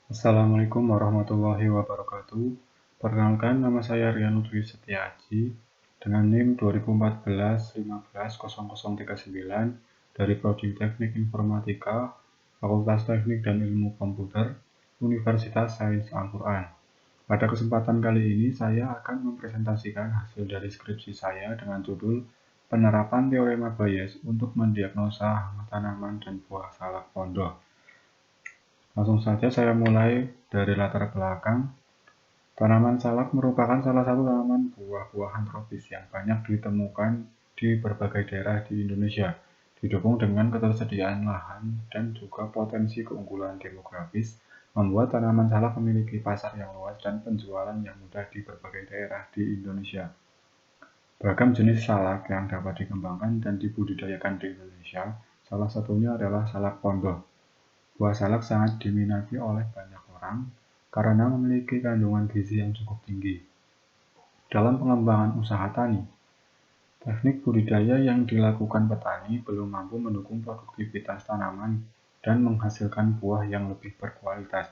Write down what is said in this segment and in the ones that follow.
Assalamualaikum warahmatullahi wabarakatuh. Perkenalkan, nama saya Rian Dwi Setiaji dengan NIM 2014-15-0039 dari Prodi Teknik Informatika, Fakultas Teknik dan Ilmu Komputer, Universitas Sains Al-Quran. Pada kesempatan kali ini, saya akan mempresentasikan hasil dari skripsi saya dengan judul Penerapan Teorema Bayes untuk mendiagnosa hama tanaman dan buah salak pondok. Langsung saja saya mulai dari latar belakang. Tanaman salak merupakan salah satu tanaman buah-buahan tropis yang banyak ditemukan di berbagai daerah di Indonesia, didukung dengan ketersediaan lahan dan juga potensi keunggulan demografis, membuat tanaman salak memiliki pasar yang luas dan penjualan yang mudah di berbagai daerah di Indonesia. Beragam jenis salak yang dapat dikembangkan dan dibudidayakan di Indonesia, salah satunya adalah salak pondok. Buah salak sangat diminati oleh banyak orang karena memiliki kandungan gizi yang cukup tinggi. Dalam pengembangan usaha tani, teknik budidaya yang dilakukan petani belum mampu mendukung produktivitas tanaman dan menghasilkan buah yang lebih berkualitas.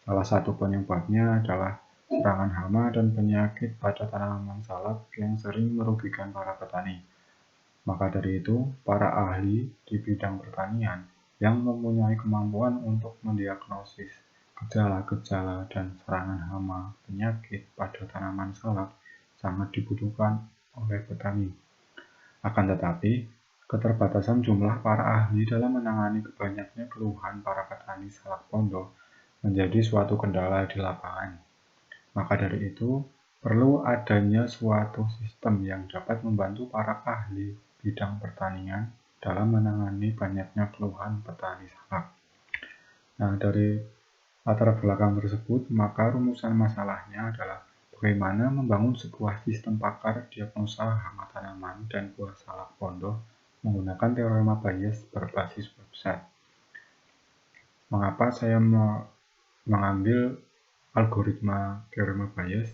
Salah satu penyebabnya adalah serangan hama dan penyakit pada tanaman salak yang sering merugikan para petani. Maka dari itu, para ahli di bidang pertanian yang mempunyai kemampuan untuk mendiagnosis gejala-gejala dan serangan hama penyakit pada tanaman salak sangat dibutuhkan oleh petani. Akan tetapi, keterbatasan jumlah para ahli dalam menangani banyaknya keluhan para petani salak pondok menjadi suatu kendala di lapangan. Maka dari itu, perlu adanya suatu sistem yang dapat membantu para ahli bidang pertanian dalam menangani banyaknya keluhan petani salak. Nah, dari latar belakang tersebut, maka rumusan masalahnya adalah bagaimana membangun sebuah sistem pakar diagnosa hama tanaman dan buah salak pondok menggunakan teorema Bayes berbasis website. Mengapa saya mengambil algoritma teorema Bayes?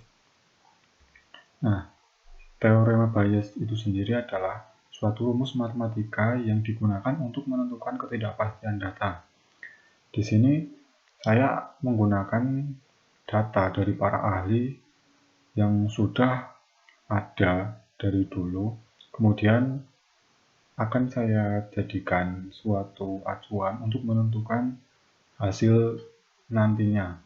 Nah, teorema Bayes itu sendiri adalah suatu rumus matematika yang digunakan untuk menentukan ketidakpastian data. Di sini saya menggunakan data dari para ahli yang sudah ada dari dulu, kemudian akan saya jadikan suatu acuan untuk menentukan hasil nantinya.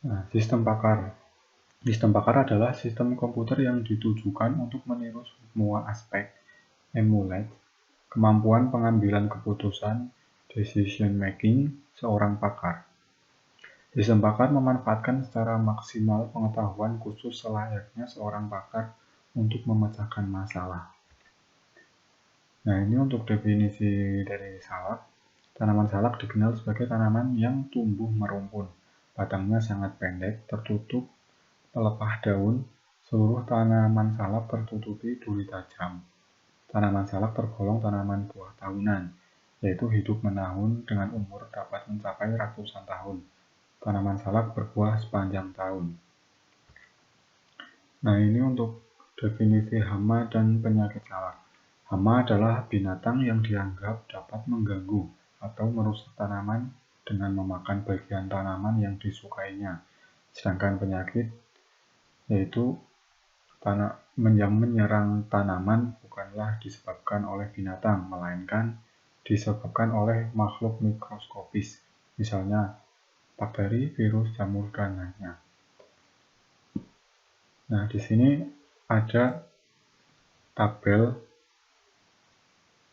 Nah, sistem pakar. Sistem pakar adalah sistem komputer yang ditujukan untuk meniru semua aspek emulate kemampuan pengambilan keputusan decision making seorang pakar. Sistem pakar memanfaatkan secara maksimal pengetahuan khusus selayaknya seorang pakar untuk memecahkan masalah. Nah, ini untuk definisi dari salak. Tanaman salak dikenal sebagai tanaman yang tumbuh merumpun. Batangnya sangat pendek, tertutup pelepah daun. Seluruh tanaman salak tertutupi duri tajam. Tanaman salak tergolong tanaman buah tahunan, yaitu hidup menahun dengan umur dapat mencapai ratusan tahun. Tanaman salak berbuah sepanjang tahun. Nah, ini untuk definisi hama dan penyakit salak. Hama adalah binatang yang dianggap dapat mengganggu atau merusak tanaman dengan memakan bagian tanaman yang disukainya. Sedangkan penyakit yaitu yang menyerang tanaman bukanlah disebabkan oleh binatang, melainkan disebabkan oleh makhluk mikroskopis, misalnya bakteri, virus, jamur, dan lainnya. Nah, di sini ada tabel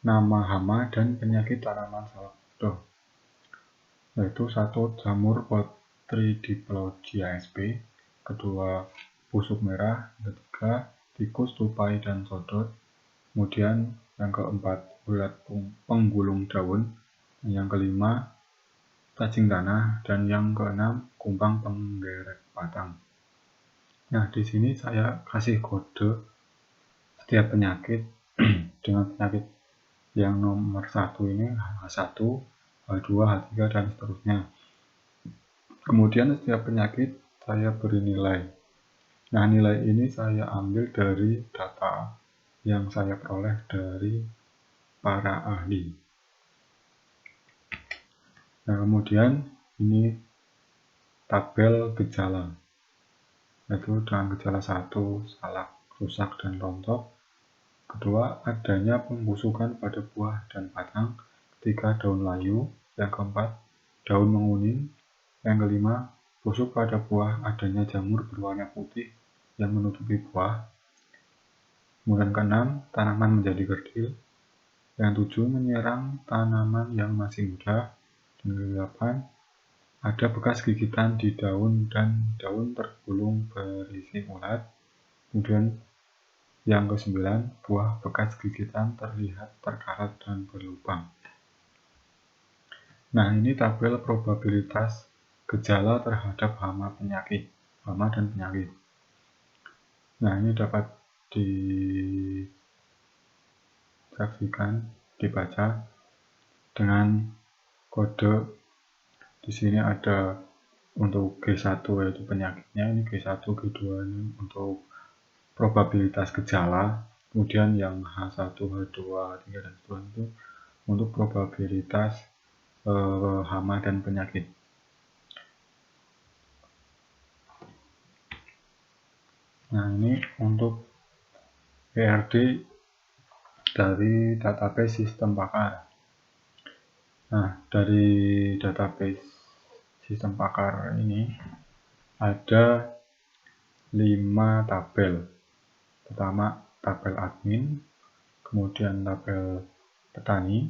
nama hama dan penyakit tanaman salak pondok, yaitu 1. Jamur Botrydiplodia sp, kedua busuk merah, ketiga tikus, tupai, dan sodot, kemudian yang keempat ulat penggulung daun, yang kelima cacing tanah, dan yang keenam kumbang penggerek batang. Nah, di sini saya kasih kode setiap penyakit dengan penyakit yang nomor 1 ini H1, H2, H3, dan seterusnya. Kemudian setiap penyakit saya beri nilai. Nah, nilai ini saya ambil dari data yang saya peroleh dari para ahli. Nah, kemudian ini tabel gejala, yaitu dengan gejala 1, salak, rusak, dan rontok. Kedua, adanya pembusukan pada buah dan batang. Ketiga, daun layu. Yang keempat, daun menguning. Yang kelima, busuk pada buah, adanya jamur berwarna putih yang menutupi buah. Kemudian keenam, tanaman menjadi kerdil. Yang tujuh, menyerang tanaman yang masih muda. Dan kedelapan, ada bekas gigitan di daun dan daun tergulung berisi ulat. Kemudian yang kesembilan, buah bekas gigitan terlihat terkarat dan berlubang. Nah, ini tabel probabilitas gejala terhadap hama dan penyakit. Nah, ini dapat disaksikan, dibaca dengan kode. Di sini ada untuk G1 yaitu penyakitnya, ini G1, G2 ini untuk probabilitas gejala, kemudian yang H1, H2, H3 dan seterusnya itu untuk probabilitas hama dan penyakit. Nah, ini untuk PRD dari database sistem pakar. Nah, dari database sistem pakar ini ada 5 tabel. Pertama, tabel admin, kemudian tabel petani,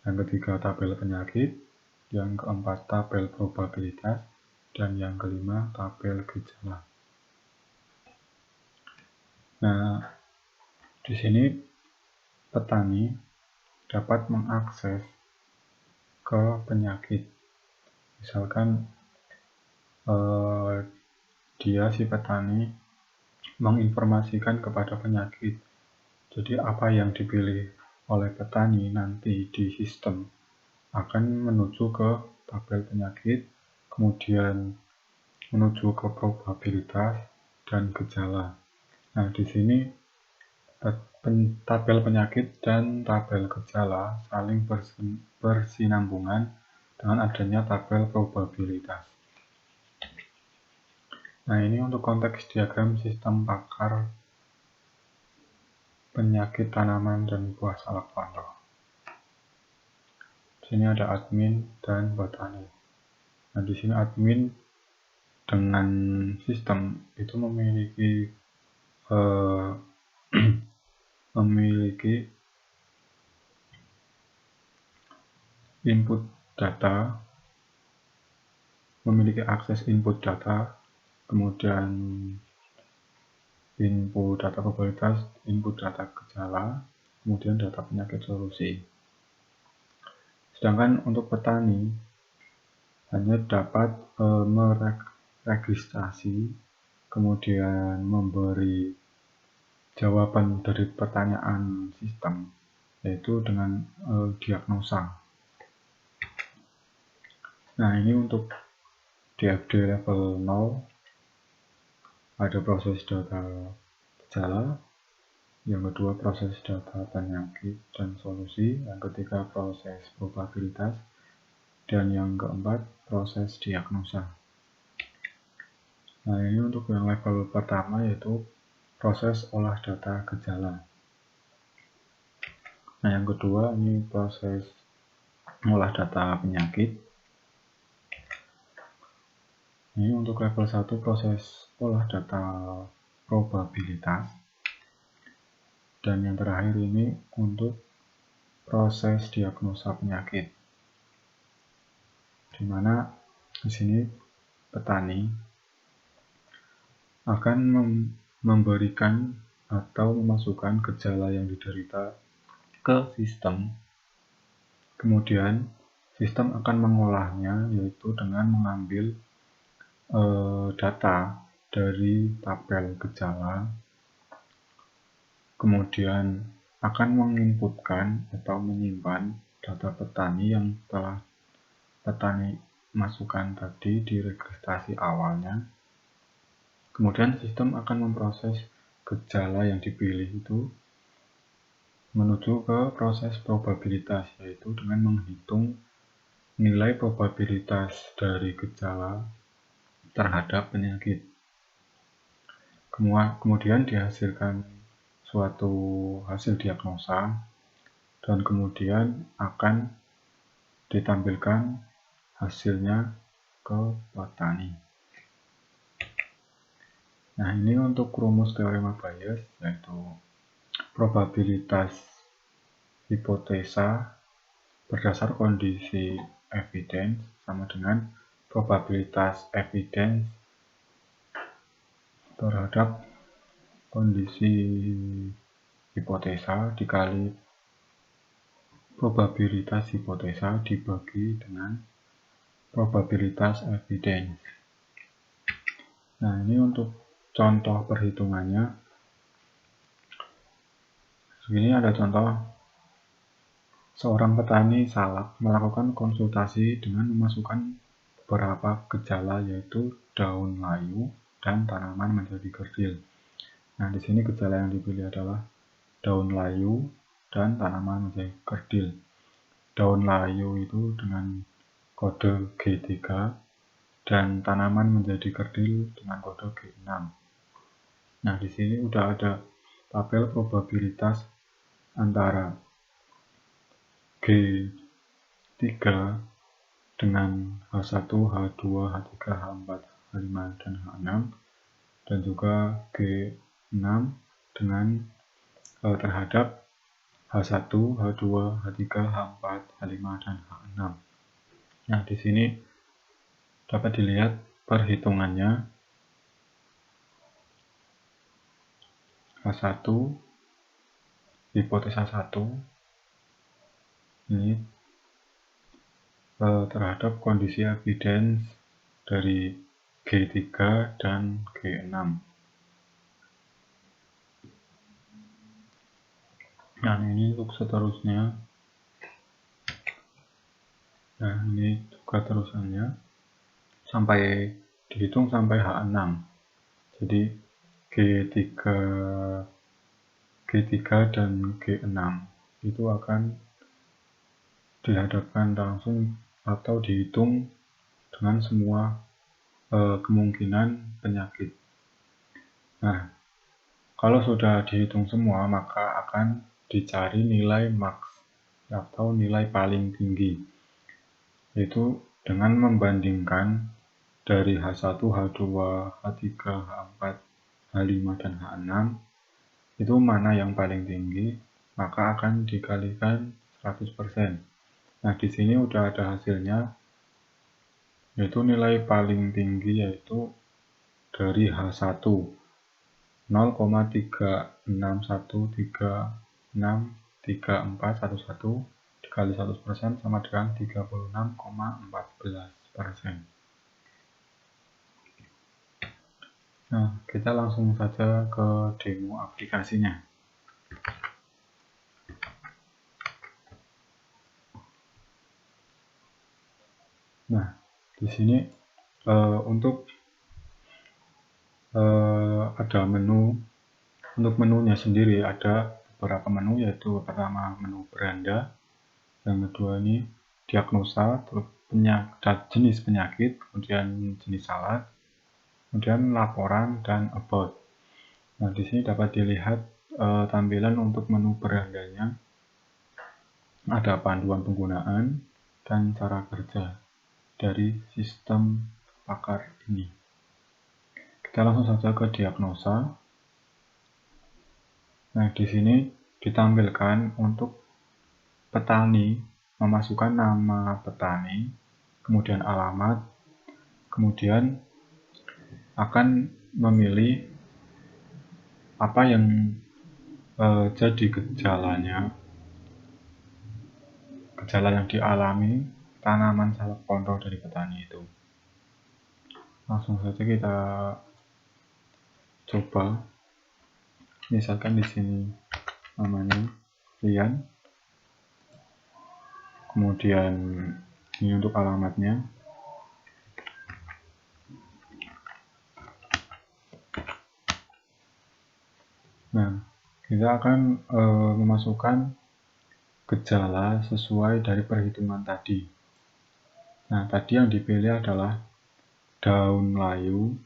yang ketiga tabel penyakit, yang keempat tabel probabilitas, dan yang kelima tabel gejala. Nah, di sini petani dapat mengakses ke penyakit. Misalkan si petani menginformasikan kepada penyakit. Jadi apa yang dipilih oleh petani nanti di sistem akan menuju ke tabel penyakit, kemudian menuju ke probabilitas dan gejala. Nah, di sini tabel penyakit dan tabel gejala saling bersinambungan dengan adanya tabel probabilitas. Nah, ini untuk konteks diagram sistem pakar penyakit tanaman dan buah salak rontok. Di sini ada admin dan petani. Nah, di sini admin dengan sistem itu memiliki input data, memiliki akses input data, kemudian input data probabilitas, input data gejala, kemudian data penyakit solusi. Sedangkan untuk petani hanya dapat meregistrasi, kemudian memberi jawaban dari pertanyaan sistem, yaitu dengan diagnosa. Nah, ini untuk DFD level 0 ada proses data gejala, yang kedua proses data penyakit dan solusi, yang ketiga proses probabilitas, dan yang keempat proses diagnosa. Nah, ini untuk yang level pertama yaitu proses olah data gejala. Nah, yang kedua ini proses olah data penyakit. Ini untuk level 1 proses olah data probabilitas. Dan yang terakhir ini untuk proses diagnosa penyakit. Di mana di sini petani akan memberikan atau memasukkan gejala yang diderita ke sistem. Kemudian sistem akan mengolahnya, yaitu dengan mengambil data dari tabel gejala, kemudian akan menginputkan atau menyimpan data petani yang telah petani masukkan tadi di registrasi awalnya. Kemudian sistem akan memproses gejala yang dipilih itu menuju ke proses probabilitas, yaitu dengan menghitung nilai probabilitas dari gejala terhadap penyakit. Kemudian dihasilkan suatu hasil diagnosa dan kemudian akan ditampilkan hasilnya ke petani. Nah, ini untuk rumus teorema Bayes, yaitu probabilitas hipotesa berdasar kondisi evidence sama dengan probabilitas evidence terhadap kondisi hipotesa dikali probabilitas hipotesa dibagi dengan probabilitas evidence. Nah, ini untuk contoh perhitungannya. Segini ada contoh. Seorang petani salak melakukan konsultasi dengan memasukkan beberapa gejala, yaitu daun layu dan tanaman menjadi kerdil. Nah, di sini gejala yang dipilih adalah daun layu dan tanaman menjadi kerdil. Daun layu itu dengan kode G3 dan tanaman menjadi kerdil dengan kode G6. Nah, di sini udah ada tabel probabilitas antara G3 dengan H1, H2, H3, H4, H5, dan H6, dan juga G6 dengan terhadap H1, H2, H3, H4, H5, dan H6. Nah, di sini dapat dilihat perhitungannya. H1 hipotesa 1 ini terhadap kondisi evidence dari G3 dan G6. Nah, ini untuk seterusnya. Nah, ini juga terusannya sampai dihitung sampai H6. Jadi G3 dan G6 itu akan dihadapkan langsung atau dihitung dengan semua kemungkinan penyakit. Nah, kalau sudah dihitung semua, maka akan dicari nilai max atau nilai paling tinggi, yaitu dengan membandingkan dari H1, H2, H3, H4, H5, dan H6 itu mana yang paling tinggi, maka akan dikalikan 100%. Nah, di sini udah ada hasilnya, yaitu nilai paling tinggi yaitu dari H1 0,36136341 dikali 100% sama dengan 36,14%. Nah, kita langsung saja ke demo aplikasinya. Nah, di sini untuk ada menu. Untuk menunya sendiri ada beberapa menu, yaitu pertama menu beranda, yang kedua ini diagnosa, terus jenis penyakit, kemudian jenis salad, kemudian laporan, dan about. Nah, di sini dapat dilihat tampilan untuk menu berandanya. Ada panduan penggunaan dan cara kerja dari sistem pakar ini. Kita langsung saja ke diagnosa. Nah, di sini ditampilkan untuk petani memasukkan nama petani, kemudian alamat, kemudian akan memilih apa yang jadi gejala yang dialami tanaman salak pondok dari petani itu. Langsung saja kita coba. Misalkan di sini namanya Rian, kemudian ini untuk alamatnya. Nah, kita akan memasukkan gejala sesuai dari perhitungan tadi. Nah, tadi yang dipilih adalah daun layu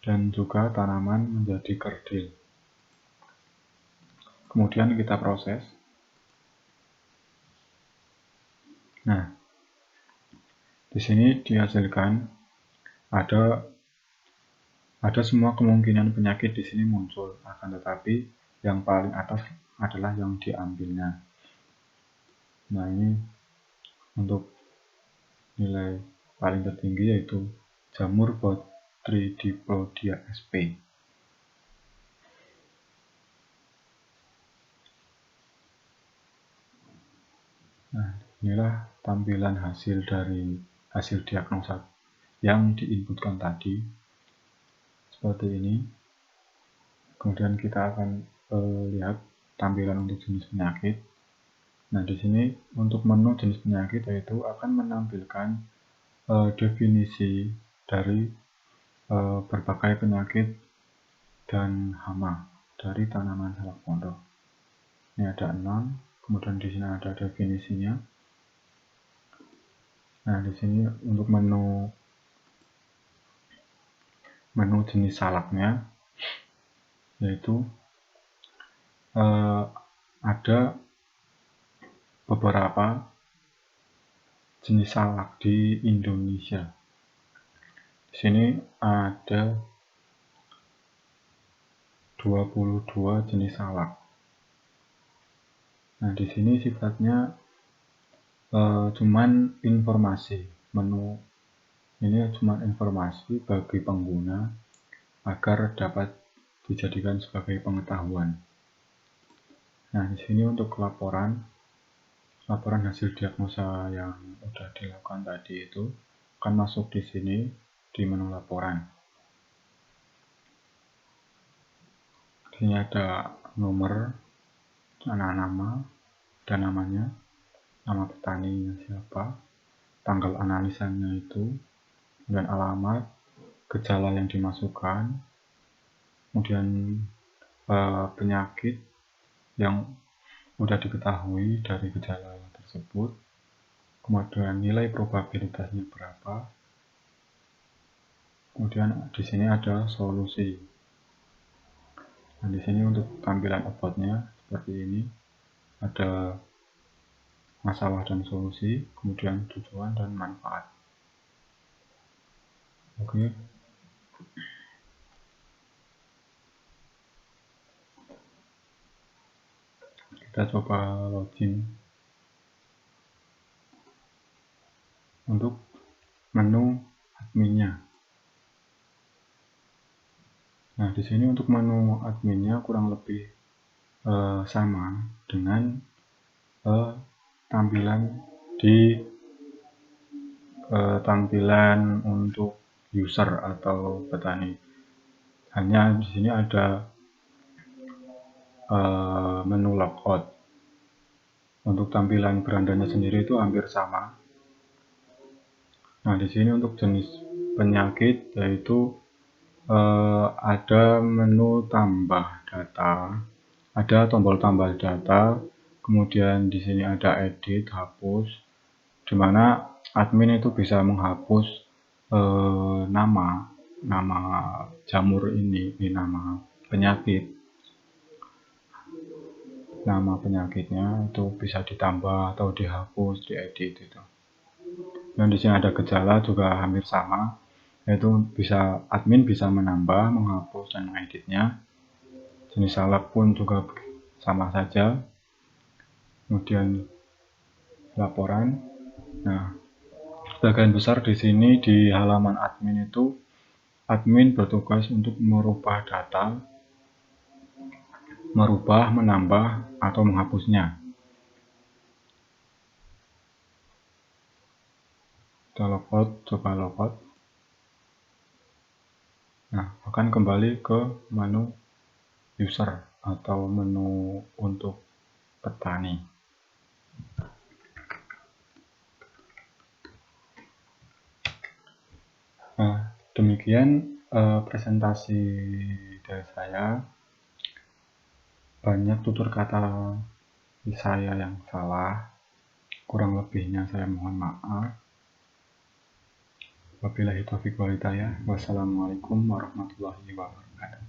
dan juga tanaman menjadi kerdil. Kemudian kita proses. Nah, di sini dihasilkan ada semua kemungkinan penyakit di sini muncul, akan tetapi yang paling atas adalah yang diambilnya. Nah, ini untuk nilai paling tertinggi yaitu jamur Botrytiplodia sp. Nah, inilah tampilan hasil dari hasil diagnosa yang diinputkan tadi, seperti ini. Kemudian kita akan lihat tampilan untuk jenis penyakit. Nah, di sini untuk menu jenis penyakit yaitu akan menampilkan definisi dari berbagai penyakit dan hama dari tanaman salak pondok. Ini ada 6, kemudian di sini ada definisinya. Nah, di sini untuk menu jenis salaknya yaitu ada beberapa jenis salak di Indonesia. Di sini ada 22 jenis salak. Nah, di sini sifatnya cuman informasi. Menu ini cuma informasi bagi pengguna agar dapat dijadikan sebagai pengetahuan. Nah, di sini untuk laporan hasil diagnosa yang sudah dilakukan tadi itu akan masuk di sini di menu laporan. Di sini ada nomor, nama dan namanya, nama petaninya siapa, tanggal analisanya itu, kemudian alamat, gejala yang dimasukkan, kemudian penyakit yang sudah diketahui dari gejala tersebut, kemudian nilai probabilitasnya berapa, kemudian di sini ada solusi. Nah, di sini untuk tampilan about-nya seperti ini, ada masalah dan solusi, kemudian tujuan dan manfaat. Oke. Kita coba login untuk menu adminnya. Nah, di sini untuk menu adminnya kurang lebih sama dengan tampilan di tampilan untuk user atau petani. Hanya di sini ada menu logout. Untuk tampilan berandanya sendiri itu hampir sama. Nah, di sini untuk jenis penyakit yaitu ada menu tambah data, ada tombol tambah data, kemudian di sini ada edit, hapus, di mana admin itu bisa menghapus nama jamur ini nama penyakit. Nama penyakitnya itu bisa ditambah atau dihapus, diedit itu. Dan di sini ada gejala juga hampir sama, yaitu admin bisa menambah, menghapus dan mengeditnya. Jenis salak pun juga sama saja. Kemudian laporan. Nah, sebagian besar di sini di halaman admin itu admin bertugas untuk merubah data, merubah, menambah atau menghapusnya. Kita logout, coba logout. Nah, akan kembali ke menu user atau menu untuk petani. Nah, demikian presentasi dari saya. Banyak tutur kata saya yang salah, Kurang lebihnya saya mohon maaf. Wabillahi taufiq wal hidayah. Wassalamualaikum warahmatullahi wabarakatuh.